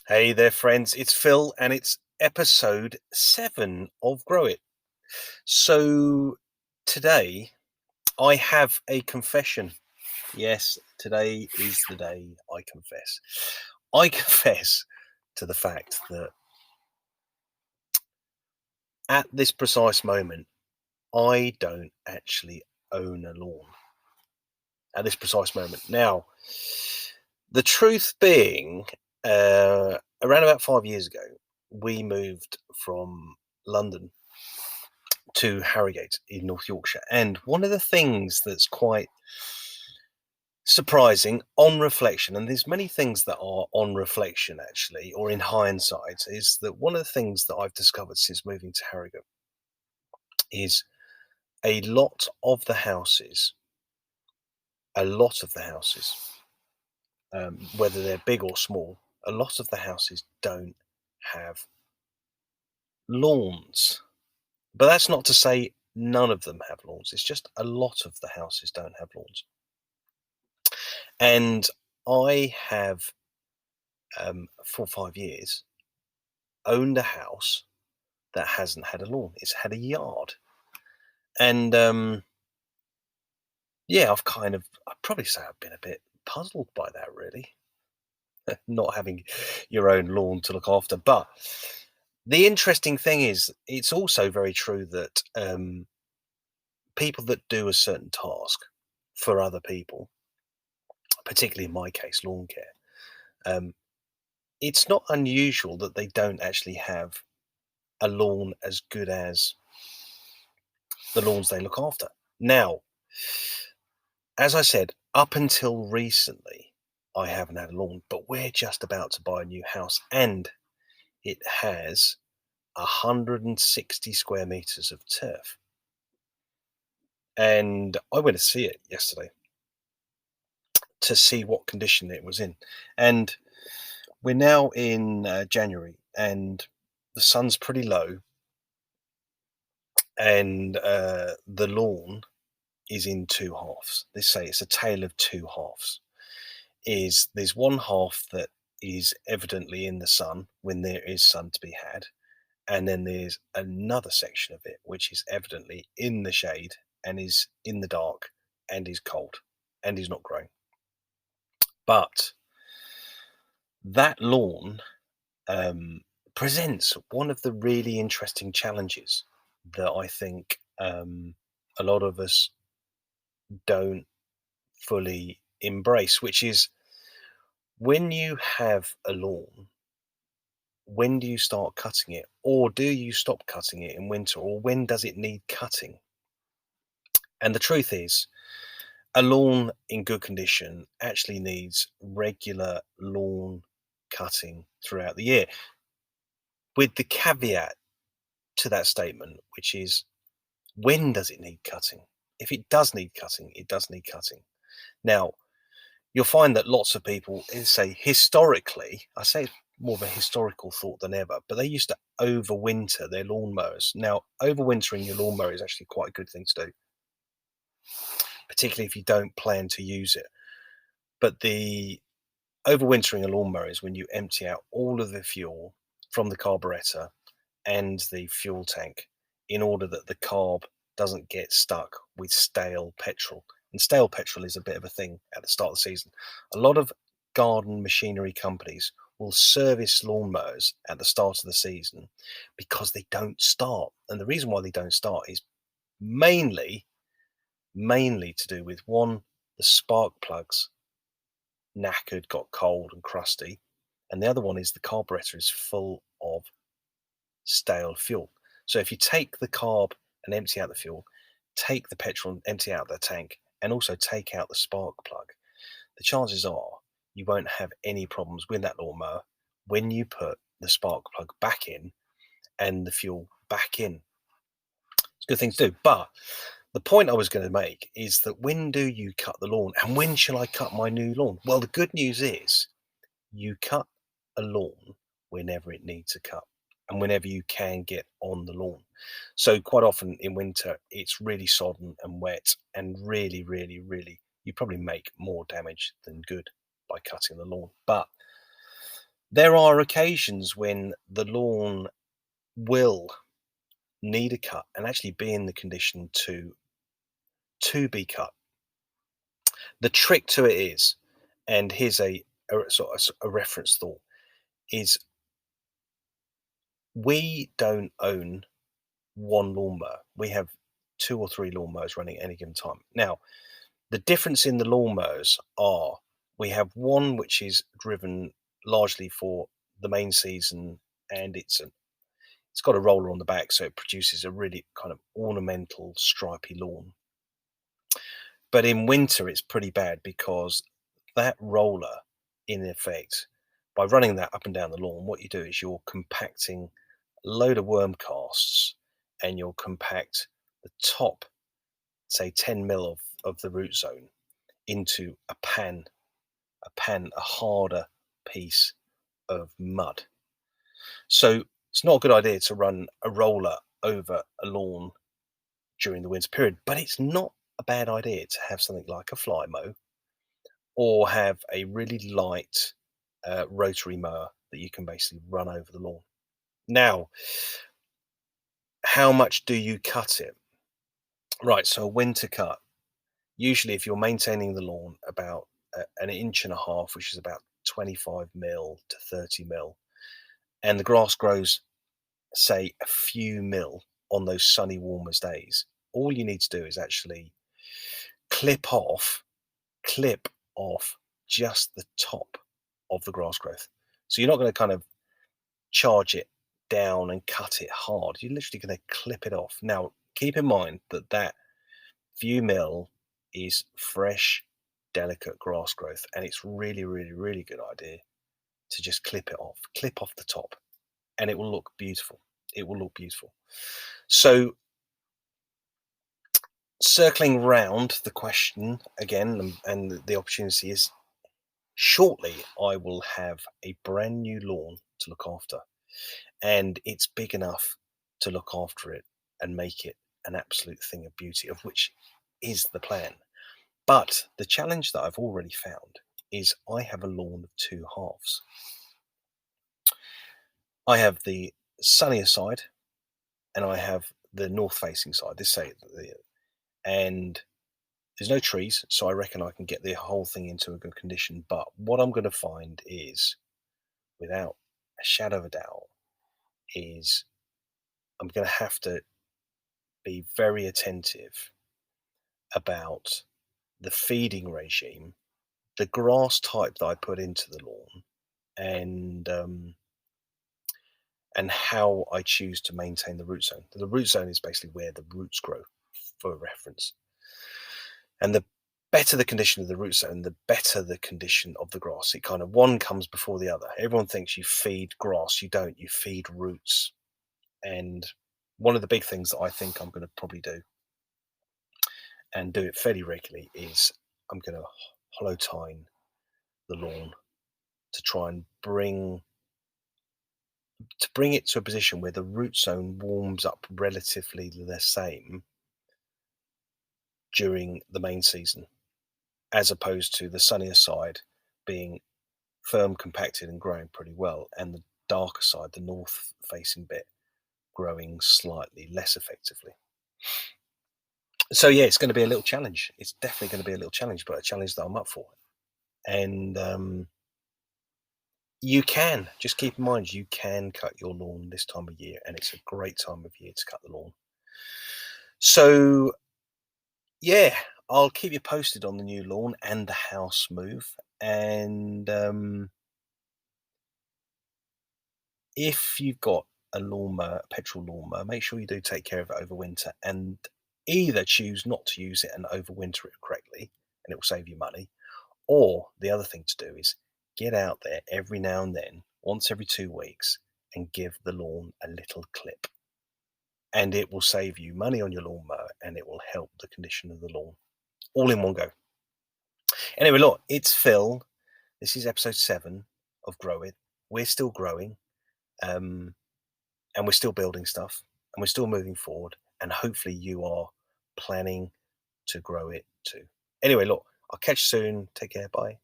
Hey there, friends. It's Phil, and it's episode 7 of Grow It. So, today I have a confession. Yes, today is the day I confess. I confess to the fact that at this precise moment, I don't actually own a lawn. At this precise moment. Now, the truth being, around about 5 years ago, we moved from London to Harrogate in North Yorkshire. And one of the things that's quite surprising on reflection, and there's many things that are on reflection actually, or in hindsight, is that one of the things that I've discovered since moving to Harrogate is a lot of the houses, a lot of the houses, whether they're big or small, a lot of the houses don't have lawns. But that's not to say none of them have lawns. It's just a lot of the houses don't have lawns. And I have, for 5 years, owned a house that hasn't had a lawn. It's had a yard. And, yeah, I'd probably say I've been a bit puzzled by that really, not having your own lawn to look after. But the interesting thing is, it's also very true that, people that do a certain task for other people, particularly in my case, lawn care, um, it's not unusual that they don't actually have a lawn as good as the lawns they look after. Now, as I said, up until recently, I haven't had a lawn, but we're just about to buy a new house and it has 160 square meters of turf. And I went to see it yesterday to see what condition it was in. And we're now in January and the sun's pretty low and the lawn is in two halves. They say it's a tale of two halves. Is there's one half that is evidently in the sun when there is sun to be had, and then there's another section of it which is evidently in the shade and is in the dark and is cold and is not growing. But that lawn presents one of the really interesting challenges that I think a lot of us don't fully embrace, which is when you have a lawn, when do you start cutting it? Or do you stop cutting it in winter? Or when does it need cutting? And the truth is, a lawn in good condition actually needs regular lawn cutting throughout the year, with the caveat to that statement, which is when does it need cutting? If it does need cutting, it does need cutting. Now, you'll find that lots of people say historically, I say it's more of a historical thought than ever, but they used to overwinter their lawnmowers. Now, overwintering your lawnmower is actually quite a good thing to do, particularly if you don't plan to use it. But the overwintering a lawnmower is when you empty out all of the fuel from the carburetor and the fuel tank in order that the carb doesn't get stuck with stale petrol. And stale petrol is a bit of a thing at the start of the season. A lot of garden machinery companies will service lawnmowers at the start of the season because they don't start. And the reason why they don't start is mainly, mainly to do with one, the spark plugs knackered, got cold and crusty. And the other one is the carburetor is full of stale fuel. So if you take the carb and empty out the fuel, take the petrol and empty out the tank, and also take out the spark plug, the chances are you won't have any problems with that lawnmower when you put the spark plug back in and the fuel back in. It's a good thing to do. But the point I was going to make is that when do you cut the lawn and when shall I cut my new lawn? Well, the good news is you cut a lawn whenever it needs a cut and whenever you can get on the lawn. So quite often in winter, it's really sodden and wet and really, really, really, you probably make more damage than good by cutting the lawn. But There are occasions when the lawn will need a cut and actually be in the condition to be cut. The trick to it is, and here's a sort of a reference thought, is we don't own one lawnmower. We have 2 or 3 lawnmowers running at any given time. Now, the difference in the lawnmowers are we have one which is driven largely for the main season, and it's got a roller on the back, so it produces a really kind of ornamental stripy lawn. But in winter, it's pretty bad because that roller, in effect, by running that up and down the lawn, what you do is you're compacting a load of worm casts, and you'll compact the top, say 10 mil of the root zone into a harder piece of mud. So it's not a good idea to run a roller over a lawn during the winter period, but it's not a bad idea to have something like a fly mow or have a really light rotary mower that you can basically run over the lawn. Now, how much do you cut it? Right, so a winter cut. Usually, if you're maintaining the lawn about an inch and a half, which is about 25 mil to 30 mil, and the grass grows, say, a few mil on those sunny, warmest days, all you need to do is actually clip off clip off just the top of the grass growth. So you're not going to kind of charge it down and cut it hard. You're literally going to clip it off. Now, keep in mind that that few mil is fresh, delicate grass growth, and it's really, really, really good idea to just clip off the top, and it will look beautiful. It will look beautiful. So, circling round the question again, and the opportunity is shortly I will have a brand new lawn to look after, and it's big enough to look after it and make it an absolute thing of beauty, of which is the plan. But the challenge that I've already found is I have a lawn of two halves. I have the sunnier side and I have the north facing side. This say and there's no trees, so I reckon I can get the whole thing into a good condition. But what I'm going to find is, without a shadow of a doubt, is I'm going to have to be very attentive about the feeding regime, the grass type that I put into the lawn, and how I choose to maintain the root zone. The root zone is basically where the roots grow, for reference. And the better the condition of the root zone, the better the condition of the grass. It kind of one comes before the other. Everyone thinks you feed grass. You don't. You feed roots. And one of the big things that I think I'm going to probably do, and do it fairly regularly, is I'm going to hollow tine the lawn to try and bring it to a position where the root zone warms up relatively the same during the main season, as opposed to the sunnier side being firm, compacted, and growing pretty well, and the darker side, the north facing bit, growing slightly less effectively. So yeah, it's going to be a little challenge. It's definitely going to be a little challenge, but a challenge that I'm up for. And you can just keep in mind you can cut your lawn this time of year, and it's a great time of year to cut the lawn. So yeah, I'll keep you posted on the new lawn and the house move. And if you've got a lawnmower, a petrol lawnmower, make sure you do take care of it over winter, and either choose not to use it and overwinter it correctly, and it will save you money. Or the other thing to do is get out there every now and then, once every 2 weeks, and give the lawn a little clip. And it will save you money on your lawnmower, and it will help the condition of the lawn all in one go. Anyway, look, it's Phil. This is episode 7 of Grow It. We're still growing, and we're still building stuff, and we're still moving forward. And hopefully, you are planning to grow it too. Anyway, look, I'll catch you soon. Take care. Bye.